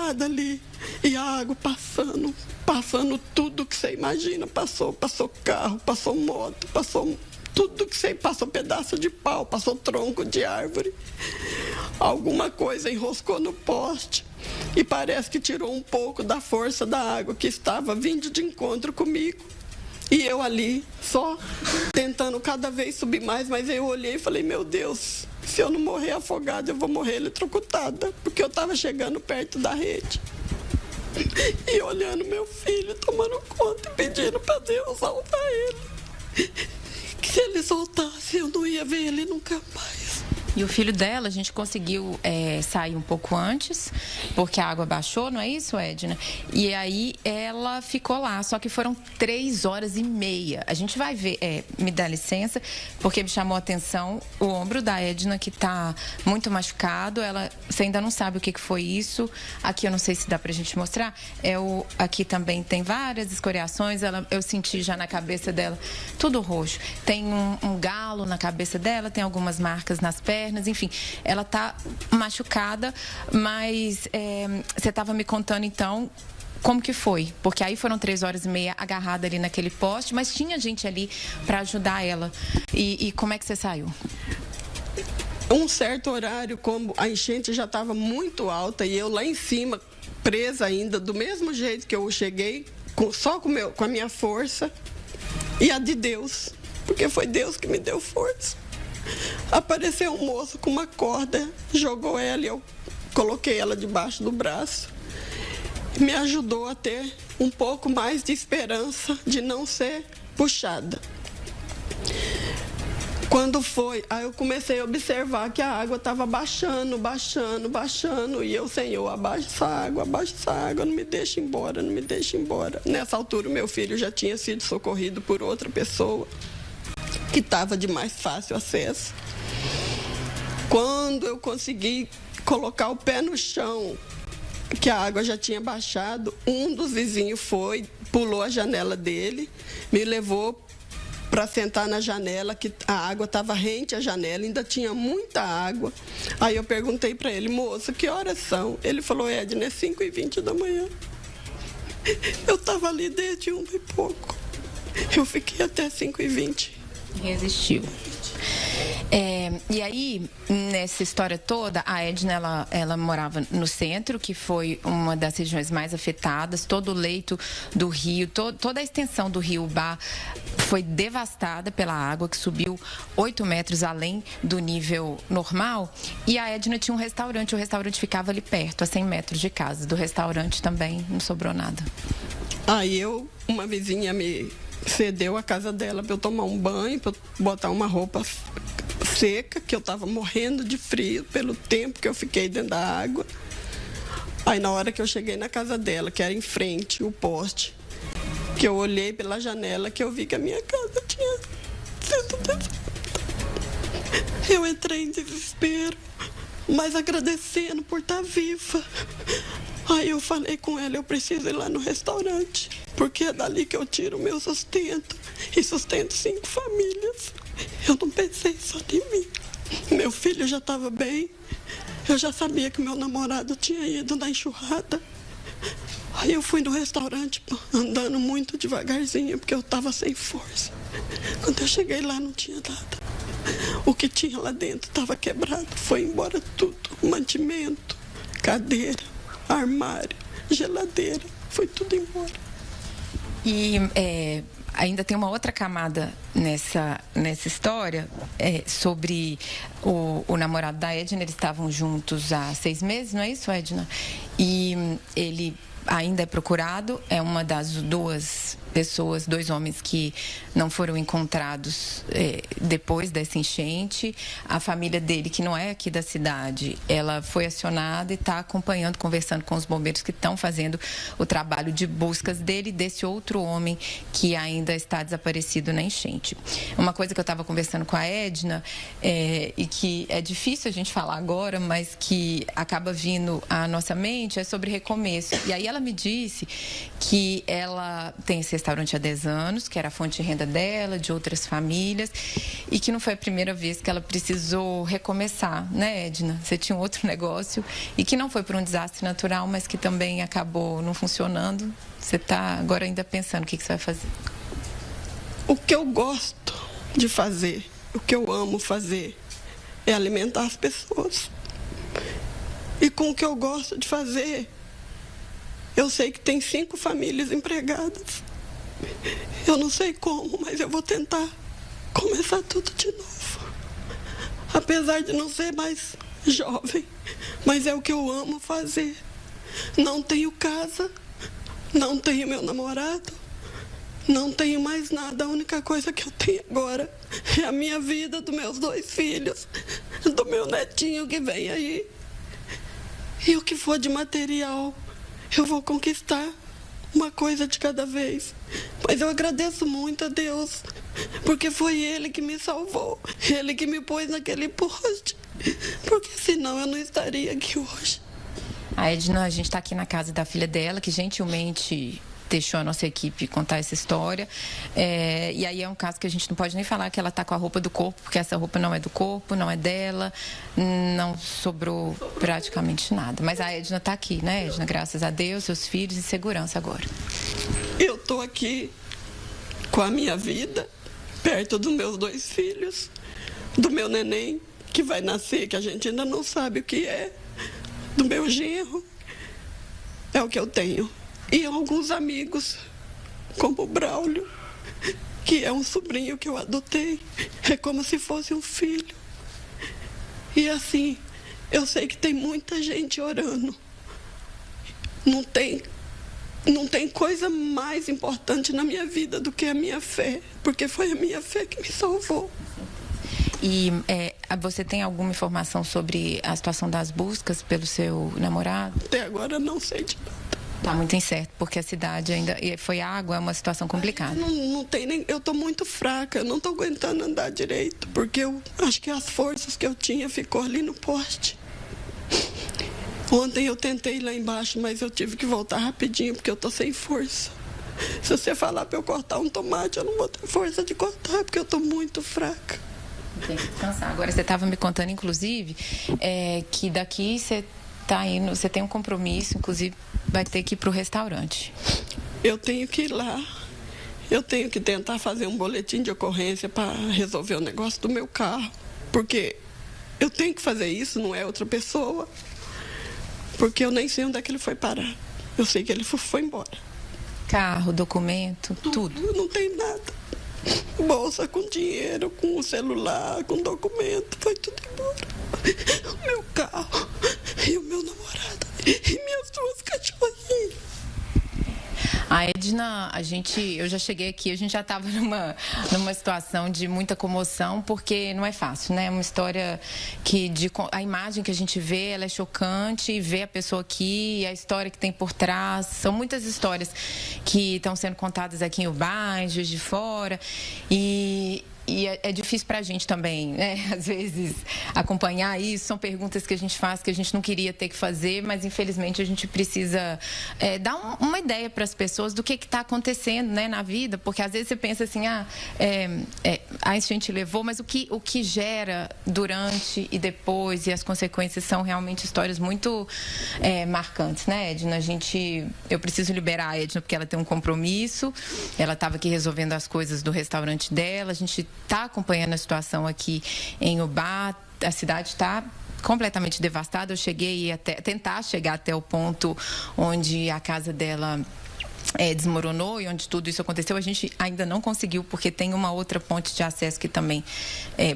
parada ali. E a água passando tudo que você imagina. Passou carro, passou moto, passou tudo que você... Passou pedaço de pau, passou tronco de árvore. Alguma coisa enroscou no poste. E parece que tirou um pouco da força da água que estava vindo de encontro comigo. E eu ali, só tentando cada vez subir mais, mas eu olhei e falei, meu Deus, se eu não morrer afogada, eu vou morrer eletrocutada, porque eu estava chegando perto da rede. E olhando meu filho, tomando conta e pedindo para Deus soltar ele. Que se ele soltasse, eu não ia ver ele nunca mais. E o filho dela, a gente conseguiu sair um pouco antes, porque a água baixou, não é isso, Edna? E aí ela ficou lá, só que foram 3h30. A gente vai ver, me dá licença, porque me chamou a atenção o ombro da Edna, que está muito machucado. Você ainda não sabe o que foi isso. Aqui eu não sei se dá pra gente mostrar. Aqui também tem várias escoriações. Eu senti já na cabeça dela tudo roxo. Tem um galo na cabeça dela, tem algumas marcas nas pernas. Enfim, ela está machucada, mas você estava me contando, então, como que foi? Porque aí foram 3h30 agarrada ali naquele poste, mas tinha gente ali para ajudar ela. E como é que você saiu? Um certo horário, como a enchente já estava muito alta e eu lá em cima, presa ainda, do mesmo jeito que eu cheguei, só com a minha força e a de Deus, porque foi Deus que me deu força. Apareceu um moço com uma corda, jogou ela e eu coloquei ela debaixo do braço. Me ajudou a ter um pouco mais de esperança de não ser puxada. Quando foi, aí eu comecei a observar que a água estava baixando. E eu, Senhor, abaixa essa água, não me deixe embora, não me deixe embora. Nessa altura, o meu filho já tinha sido socorrido por outra pessoa, que estava de mais fácil acesso. Quando eu consegui colocar o pé no chão, que a água já tinha baixado, um dos vizinhos pulou a janela dele, me levou para sentar na janela, que a água estava rente à janela, ainda tinha muita água. Aí eu perguntei para ele, moço, que horas são? Ele falou, Edna, é 5h20 da manhã. Eu estava ali desde 1 e pouco. Eu fiquei até 5h20. Resistiu. E aí, nessa história toda, a Edna, ela morava no centro, que foi uma das regiões mais afetadas. Todo o leito do rio, toda a extensão do rio Ubá foi devastada pela água, que subiu 8 metros além do nível normal. E a Edna tinha um restaurante, o restaurante ficava ali perto, a 100 metros de casa. Do restaurante também não sobrou nada. Aí uma vizinha me cedeu a casa dela para eu tomar um banho, para eu botar uma roupa seca, que eu estava morrendo de frio pelo tempo que eu fiquei dentro da água. Aí na hora que eu cheguei na casa dela, que era em frente, o poste, que eu olhei pela janela, que eu vi que a minha casa tinha sido devastada. Eu entrei em desespero, mas agradecendo por estar viva. Aí eu falei com ela, eu preciso ir lá no restaurante, porque é dali que eu tiro o meu sustento, e sustento 5 famílias. Eu não pensei só em mim. Meu filho já estava bem, eu já sabia que meu namorado tinha ido na enxurrada. Aí eu fui no restaurante, andando muito devagarzinho, porque eu estava sem força. Quando eu cheguei lá, não tinha nada. O que tinha lá dentro estava quebrado, foi embora tudo. Mantimento, cadeira, armário, geladeira, foi tudo embora. E ainda tem uma outra camada nessa história, sobre o namorado da Edna. Eles estavam juntos há 6 meses, não é isso, Edna? E ele ainda é procurado, é uma das 2 pessoas, 2 homens que não foram encontrados depois dessa enchente. A família dele, que não é aqui da cidade, ela foi acionada e está acompanhando, conversando com os bombeiros que estão fazendo o trabalho de buscas dele e desse outro homem que ainda está desaparecido na enchente. Uma coisa que eu estava conversando com a Edna, e que é difícil a gente falar agora, mas que acaba vindo à nossa mente, é sobre recomeço. E aí ela me disse que ela tem esse restaurante há 10 anos, que era a fonte de renda dela, de outras famílias, e que não foi a primeira vez que ela precisou recomeçar, né, Edna? Você tinha um outro negócio e que não foi por um desastre natural, mas que também acabou não funcionando. Você está agora ainda pensando o que você vai fazer? O que eu gosto de fazer, o que eu amo fazer, é alimentar as pessoas. E com o que eu gosto de fazer, eu sei que tem 5 famílias empregadas. Eu não sei como, mas eu vou tentar começar tudo de novo. Apesar de não ser mais jovem, mas é o que eu amo fazer. Não tenho casa, não tenho meu namorado, não tenho mais nada. A única coisa que eu tenho agora é a minha vida, dos meus 2 filhos, do meu netinho que vem aí. E o que for de material, eu vou conquistar uma coisa de cada vez. Mas eu agradeço muito a Deus, porque foi Ele que me salvou, Ele que me pôs naquele poste, porque senão eu não estaria aqui hoje. A Edna, a gente está aqui na casa da filha dela, que gentilmente deixou a nossa equipe contar essa história. E aí é um caso que a gente não pode nem falar que ela está com a roupa do corpo, porque essa roupa não é do corpo, não é dela, não sobrou praticamente nada. Mas a Edna está aqui, né, Edna? Graças a Deus, seus filhos e segurança agora. Eu estou aqui com a minha vida, perto dos meus 2 filhos, do meu neném, que vai nascer, que a gente ainda não sabe o que é, do meu genro. É o que eu tenho. E alguns amigos, como o Braulio, que é um sobrinho que eu adotei. É como se fosse um filho. E assim, eu sei que tem muita gente orando. Não tem coisa mais importante na minha vida do que a minha fé, porque foi a minha fé que me salvou. E você tem alguma informação sobre a situação das buscas pelo seu namorado? Até agora não sei de nada. Está muito incerto, porque a cidade ainda foi água, é uma situação complicada. Não tem nem. Eu estou muito fraca, eu não estou aguentando andar direito, porque eu acho que as forças que eu tinha ficou ali no poste. Ontem eu tentei ir lá embaixo, mas eu tive que voltar rapidinho, porque eu estou sem força. Se você falar para eu cortar um tomate, eu não vou ter força de cortar, porque eu estou muito fraca. Tem que descansar. Agora, você estava me contando, inclusive, que daqui você está indo, você tem um compromisso, inclusive vai ter que ir para o restaurante. Eu tenho que ir lá. Eu tenho que tentar fazer um boletim de ocorrência para resolver o negócio do meu carro. Porque eu tenho que fazer isso, não é outra pessoa. Porque eu nem sei onde é que ele foi parar. Eu sei que ele foi embora. Carro, documento, tudo. Não tem nada. Bolsa com dinheiro, com o celular, com documento, foi tudo embora. O meu carro e o meu namorado e minhas 2 cachorrinhas. A Edna, eu já cheguei aqui, a gente já estava numa situação de muita comoção, porque não é fácil, né? É uma história que a imagem que a gente vê, ela é chocante, e ver a pessoa aqui, e a história que tem por trás, são muitas histórias que estão sendo contadas aqui em Ubá, em Juiz de Fora, e é difícil para a gente também, né? Às vezes, acompanhar isso. São perguntas que a gente faz que a gente não queria ter que fazer, mas, infelizmente, a gente precisa dar uma ideia para as pessoas do que está acontecendo, né, na vida. Porque, às vezes, você pensa assim, a gente levou, mas o que gera durante e depois, e as consequências são realmente histórias muito marcantes, né, Edna? Eu preciso liberar a Edna, porque ela tem um compromisso. Ela estava aqui resolvendo as coisas do restaurante dela. A gente está acompanhando a situação aqui em Ubá. A cidade está completamente devastada. Eu cheguei a tentar chegar até o ponto onde a casa dela desmoronou e onde tudo isso aconteceu. A gente ainda não conseguiu, porque tem uma outra ponte de acesso que também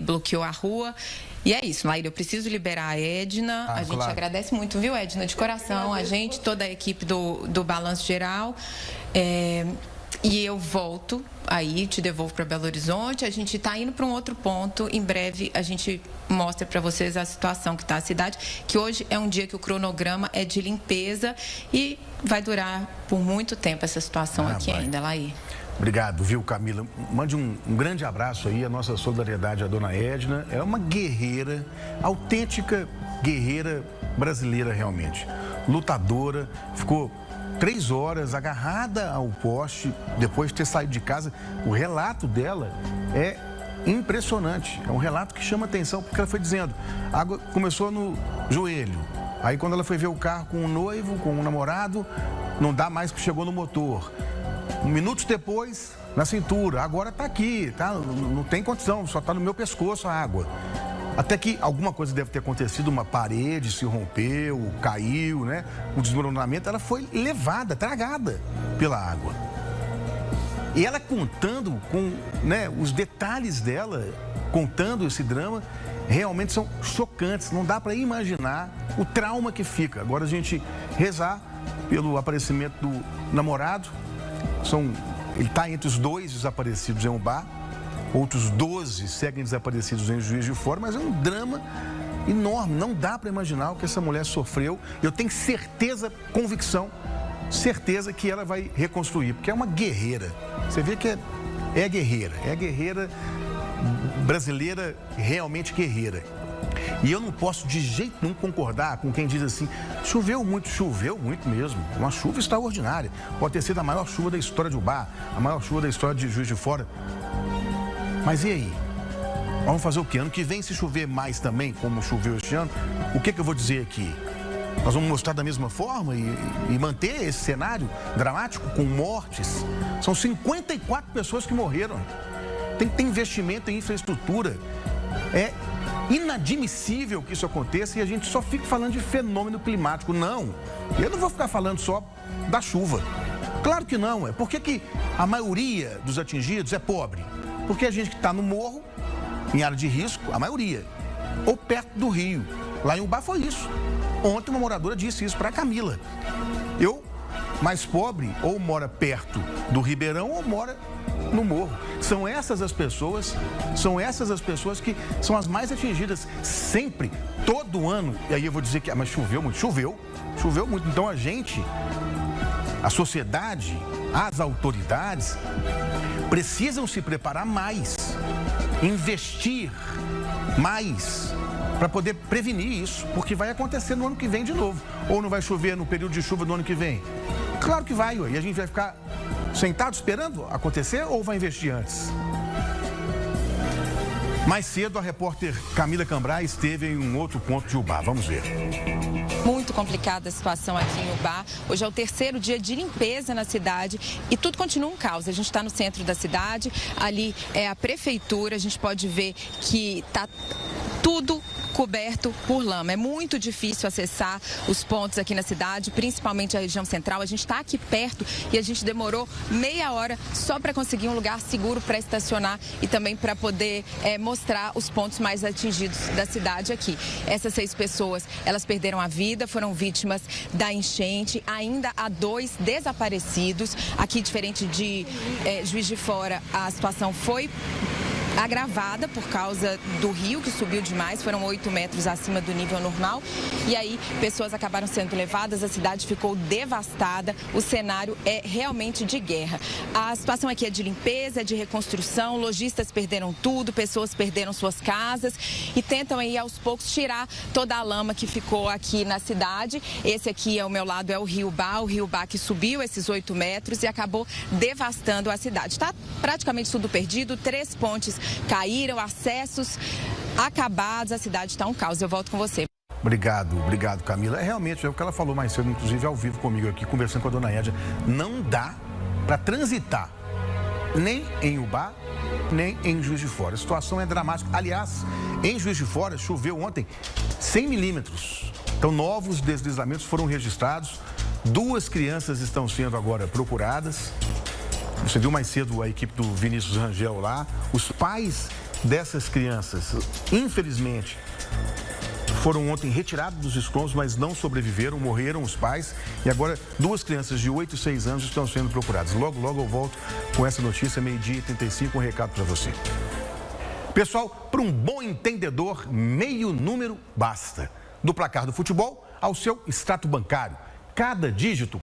bloqueou a rua. E é isso, Laíra, eu preciso liberar a Edna. A gente agradece muito, viu, Edna, de coração, a gente, toda a equipe do Balanço Geral. E eu volto aí, te devolvo para Belo Horizonte. A gente está indo para um outro ponto. Em breve a gente mostra para vocês a situação que está a cidade, que hoje é um dia que o cronograma é de limpeza e vai durar por muito tempo essa situação aqui ainda, Laí. Obrigado, viu, Camila? Mande um grande abraço aí, a nossa solidariedade à dona Edna. É uma guerreira, autêntica guerreira brasileira realmente. Lutadora, ficou 3 horas agarrada ao poste, depois de ter saído de casa. O relato dela é impressionante. É um relato que chama atenção, porque ela foi dizendo, a água começou no joelho. Aí quando ela foi ver o carro com o noivo, com o namorado, não dá mais que chegou no motor. Minutos depois, na cintura. Agora está aqui, tá? Não tem condição, só está no meu pescoço a água. Até que alguma coisa deve ter acontecido, uma parede se rompeu, caiu, né? Um desmoronamento, ela foi levada, tragada pela água. E ela contando com, né, os detalhes dela, contando esse drama, realmente são chocantes. Não dá para imaginar o trauma que fica. Agora a gente rezar pelo aparecimento do namorado. Ele está entre os 2 desaparecidos em Ubá. Outros 12 seguem desaparecidos em Juiz de Fora, mas é um drama enorme. Não dá para imaginar o que essa mulher sofreu. Eu tenho certeza, convicção, certeza que ela vai reconstruir, porque é uma guerreira. Você vê que é guerreira brasileira, realmente guerreira. E eu não posso de jeito nenhum concordar com quem diz assim, choveu muito mesmo, uma chuva extraordinária. Pode ter sido a maior chuva da história de Ubá, a maior chuva da história de Juiz de Fora. Mas e aí? Vamos fazer o quê? Ano que vem, se chover mais também, como choveu este ano, o que eu vou dizer aqui? Nós vamos mostrar da mesma forma e manter esse cenário dramático com mortes? São 54 pessoas que morreram. Tem que ter investimento em infraestrutura. É inadmissível que isso aconteça e a gente só fica falando de fenômeno climático. Não, eu não vou ficar falando só da chuva. Claro que não. É por que a maioria dos atingidos é pobre? Porque a gente que está no morro, em área de risco, a maioria, ou perto do rio. Lá em Ubá foi isso. Ontem uma moradora disse isso para a Camila. Eu, mais pobre, ou mora perto do Ribeirão ou mora no morro. São essas as pessoas que são as mais atingidas sempre, todo ano. E aí eu vou dizer que, mas choveu muito. Choveu muito. Então a sociedade, as autoridades precisam se preparar mais, investir mais para poder prevenir isso, porque vai acontecer no ano que vem de novo. Ou não vai chover no período de chuva do ano que vem? Claro que vai, e a gente vai ficar sentado esperando acontecer ou vai investir antes? Mais cedo, a repórter Camila Cambrai esteve em um outro ponto de Ubá. Vamos ver. Muito complicada a situação aqui em Ubá. Hoje é o 3º dia de limpeza na cidade e tudo continua um caos. A gente está no centro da cidade, ali é a prefeitura, a gente pode ver que está tudo coberto por lama. É muito difícil acessar os pontos aqui na cidade, principalmente a região central. A gente está aqui perto e a gente demorou meia hora só para conseguir um lugar seguro para estacionar e também para poder mostrar os pontos mais atingidos da cidade aqui. Essas 6 pessoas, elas perderam a vida, foram vítimas da enchente. Ainda há 2 desaparecidos. Aqui, diferente de Juiz de Fora, a situação foi agravada por causa do rio que subiu demais, foram 8 metros acima do nível normal e aí pessoas acabaram sendo levadas, a cidade ficou devastada, o cenário é realmente de guerra. A situação aqui é de limpeza, de reconstrução, lojistas perderam tudo, pessoas perderam suas casas e tentam aí aos poucos tirar toda a lama que ficou aqui na cidade. Esse aqui ao meu lado é o Rio Bá que subiu esses 8 metros e acabou devastando a cidade. Está praticamente tudo perdido, 3 pontes caíram, acessos acabados, a cidade está um caos. Eu volto com você. Obrigado, Camila. Realmente, é o que ela falou mais cedo, inclusive ao vivo comigo aqui, conversando com a dona Edna. Não dá para transitar nem em Ubá, nem em Juiz de Fora. A situação é dramática. Aliás, em Juiz de Fora, choveu ontem 100 milímetros. Então, novos deslizamentos foram registrados. 2 crianças estão sendo agora procuradas. Você viu mais cedo a equipe do Vinícius Rangel lá. Os pais dessas crianças, infelizmente, foram ontem retirados dos escombros, mas não sobreviveram, morreram os pais. E agora 2 crianças de 8 e 6 anos estão sendo procuradas. Logo eu volto com essa notícia, 12h35, um recado para você. Pessoal, para um bom entendedor, meio número basta. Do placar do futebol ao seu extrato bancário. Cada dígito